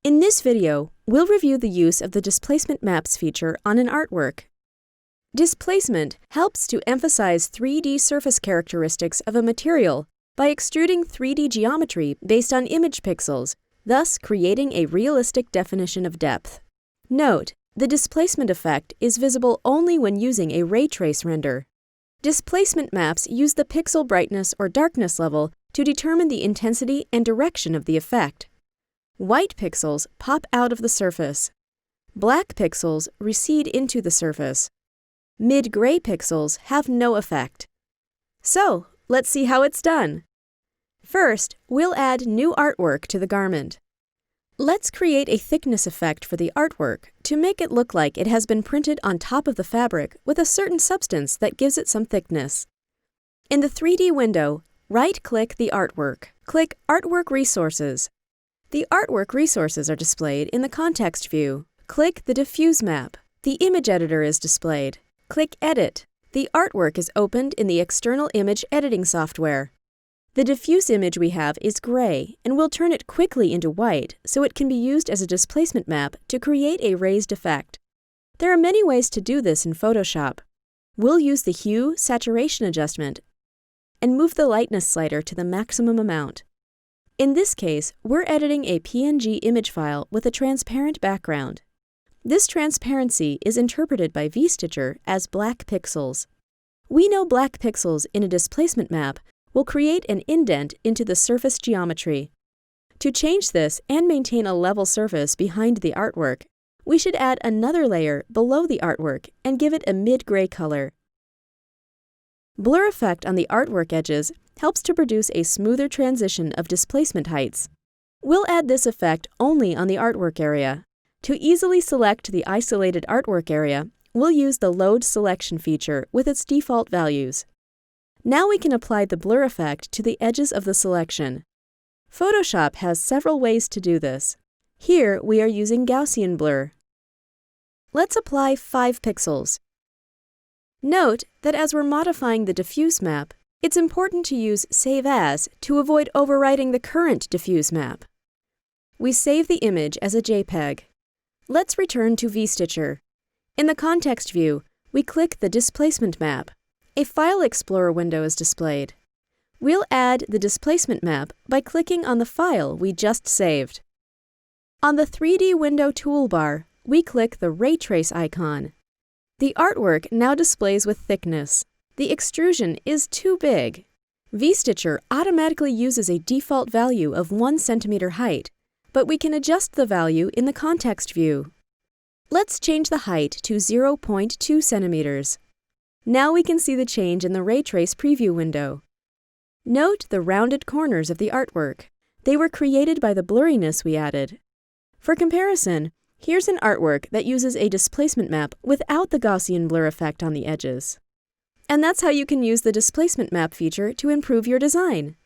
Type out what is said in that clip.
In this video, we'll review the use of the Displacement Maps feature on an artwork. Displacement helps to emphasize 3D surface characteristics of a material by extruding 3D geometry based on image pixels, thus creating a realistic definition of depth. Note, the displacement effect is visible only when using a ray trace render. Displacement maps use the pixel brightness or darkness level to determine the intensity and direction of the effect. White pixels pop out of the surface. Black pixels recede into the surface. Mid-gray pixels have no effect. So, let's see how it's done. First, we'll add new artwork to the garment. Let's create a thickness effect for the artwork to make it look like it has been printed on top of the fabric with a certain substance that gives it some thickness. In the 3D window, right-click the artwork. Click Artwork Resources. The artwork resources are displayed in the context view. Click the Diffuse map. The image editor is displayed. Click Edit. The artwork is opened in the external image editing software. The diffuse image we have is gray, and we'll turn it quickly into white so it can be used as a displacement map to create a raised effect. There are many ways to do this in Photoshop. We'll use the Hue Saturation adjustment and move the lightness slider to the maximum amount. In this case, we're editing a PNG image file with a transparent background. This transparency is interpreted by VStitcher as black pixels. We know black pixels in a displacement map will create an indent into the surface geometry. To change this and maintain a level surface behind the artwork, we should add another layer below the artwork and give it a mid-gray color. Blur effect on the artwork edges helps to produce a smoother transition of displacement heights. We'll add this effect only on the artwork area. To easily select the isolated artwork area, we'll use the Load Selection feature with its default values. Now we can apply the blur effect to the edges of the selection. Photoshop has several ways to do this. Here we are using Gaussian blur. Let's apply 5 pixels. Note that as we're modifying the diffuse map, it's important to use Save As to avoid overwriting the current diffuse map. We save the image as a JPEG. Let's return to VStitcher. In the context view, we click the Displacement map. A File Explorer window is displayed. We'll add the displacement map by clicking on the file we just saved. On the 3D window toolbar, we click the Ray Trace icon. The artwork now displays with thickness. The extrusion is too big. VStitcher automatically uses a default value of 1 cm height, but we can adjust the value in the context view. Let's change the height to 0.2 centimeters. Now we can see the change in the Ray Trace preview window. Note the rounded corners of the artwork. They were created by the blurriness we added. For comparison, here's an artwork that uses a displacement map without the Gaussian blur effect on the edges. And that's how you can use the displacement map feature to improve your design.